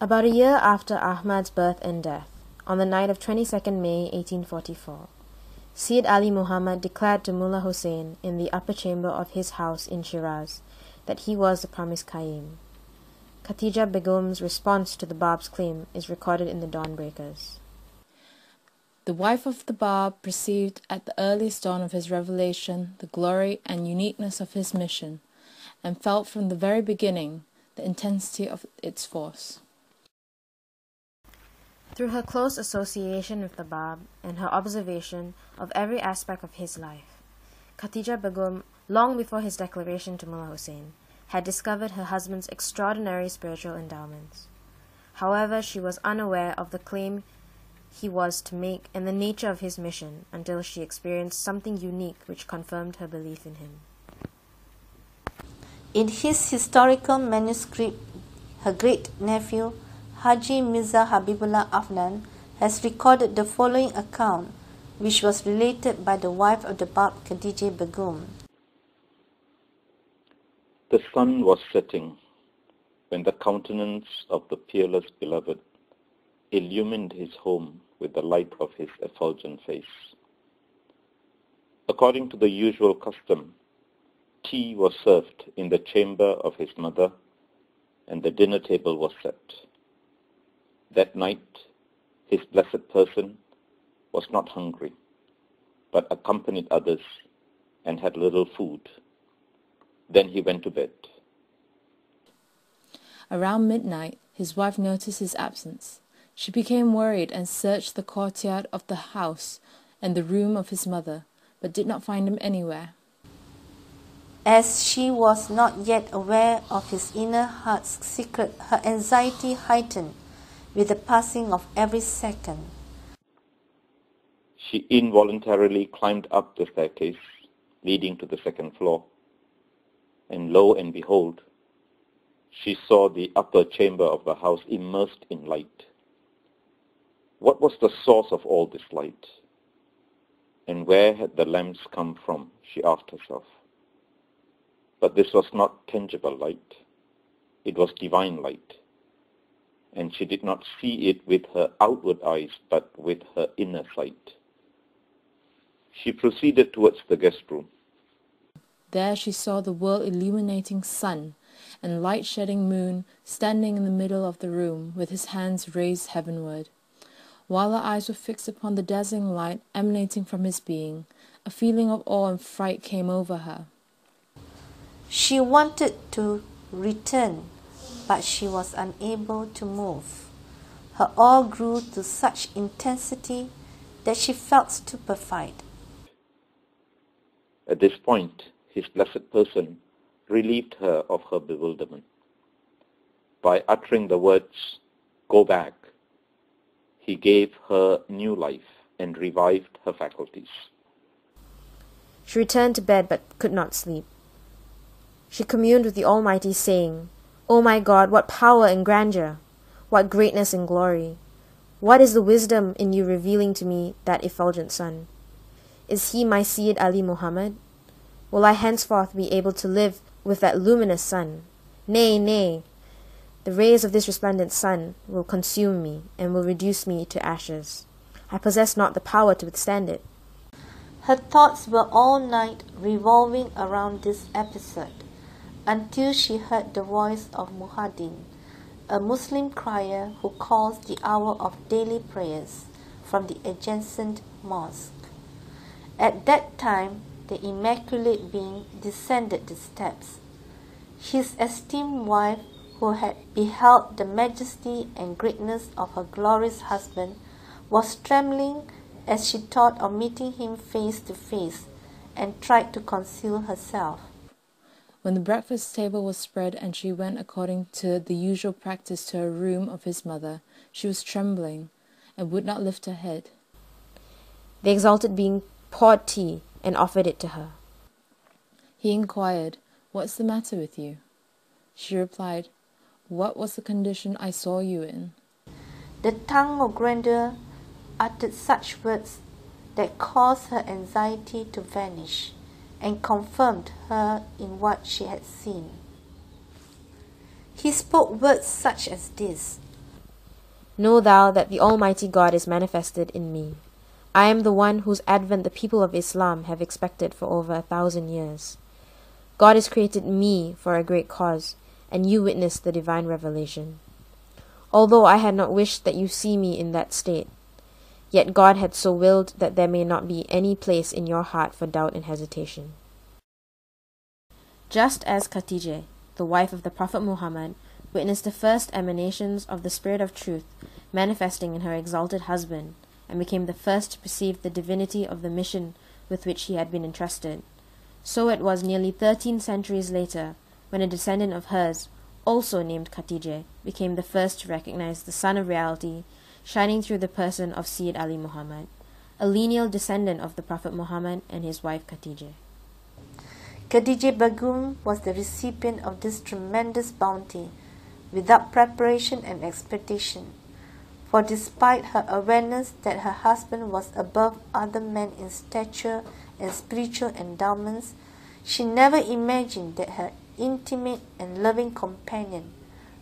About a year after Ahmad's birth and death, on the night of 22nd May 1844, Syed Ali Muhammad declared to Mullah Hussain in the upper chamber of his house in Shiraz that he was the promised Qayyim. Khadijih Begum's response to the Bab's claim is recorded in the Dawnbreakers. The wife of the Bab perceived at the earliest dawn of his revelation the glory and uniqueness of his mission, and felt from the very beginning the intensity of its force. Through her close association with the Bab and her observation of every aspect of his life, Khadijih Begum, long before his declaration to Mullah Hussain, had discovered her husband's extraordinary spiritual endowments. However, she was unaware of the claim he was to make and the nature of his mission until she experienced something unique which confirmed her belief in him. In his historical manuscript, her great-nephew, Haji Mirza Habibullah Afnan, has recorded the following account, which was related by the wife of the Bab, Khadijih Begum. The sun was setting when the countenance of the peerless beloved illumined his home with the light of his effulgent face. According to the usual custom, tea was served in the chamber of his mother, and the dinner table was set. That night, his blessed person was not hungry, but accompanied others and had little food. Then he went to bed. Around midnight, his wife noticed his absence. She became worried and searched the courtyard of the house and the room of his mother, but did not find him anywhere. As she was not yet aware of his inner heart's secret, her anxiety heightened with the passing of every second. She involuntarily climbed up the staircase leading to the second floor, and lo and behold, she saw the upper chamber of the house immersed in light. What was the source of all this light? And where had the lamps come from, she asked herself. But this was not tangible light. It was divine light. And she did not see it with her outward eyes, but with her inner sight. She proceeded towards the guest room. There she saw the world-illuminating sun and light-shedding moon standing in the middle of the room with his hands raised heavenward. While her eyes were fixed upon the dazzling light emanating from his being, a feeling of awe and fright came over her. She wanted to return, but she was unable to move. Her awe grew to such intensity that she felt stupefied. At this point, his blessed person relieved her of her bewilderment. By uttering the words, "Go back," he gave her new life and revived her faculties. She returned to bed but could not sleep. She communed with the Almighty, saying, "O my God, what power and grandeur! What greatness and glory! What is the wisdom in you revealing to me that effulgent sun? Is he my Syed Ali Muhammad? Will I henceforth be able to live with that luminous sun? Nay, nay! The rays of this resplendent sun will consume me and will reduce me to ashes. I possess not the power to withstand it." Her thoughts were all night revolving around this episode, until she heard the voice of Muhaddin, a Muslim crier who calls the hour of daily prayers from the adjacent mosque. At that time, the Immaculate Being descended the steps. His esteemed wife, who had beheld the majesty and greatness of her glorious husband, was trembling as she thought of meeting him face to face, and tried to conceal herself. When the breakfast table was spread and she went according to the usual practice to her room of his mother, she was trembling and would not lift her head. The exalted being poured tea and offered it to her. He inquired, "What's the matter with you?" She replied, "What was the condition I saw you in?" The tongue of grandeur uttered such words that caused her anxiety to vanish and confirmed her in what she had seen. He spoke words such as this: Know thou that the Almighty God is manifested in me. I am the one whose advent the people of Islam have expected for over 1,000 years. God has created me for a great cause, and you witnessed the divine revelation. Although I had not wished that you see me in that state, yet God had so willed that there may not be any place in your heart for doubt and hesitation. Just as Khadijih, the wife of the Prophet Muhammad, witnessed the first emanations of the Spirit of Truth manifesting in her exalted husband, and became the first to perceive the divinity of the mission with which he had been entrusted, so it was nearly 13 centuries later when a descendant of hers, also named Khadijih, became the first to recognize the Sun of Reality shining through the person of Sayyid Ali Muhammad, a lineal descendant of the Prophet Muhammad and his wife Khadijih. Khadijih Begum was the recipient of this tremendous bounty without preparation and expectation, for despite her awareness that her husband was above other men in stature and spiritual endowments, she never imagined that her intimate and loving companion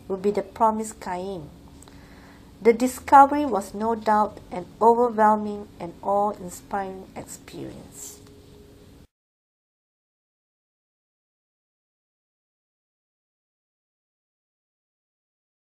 would be the promised Qaim. The discovery was no doubt an overwhelming and awe-inspiring experience.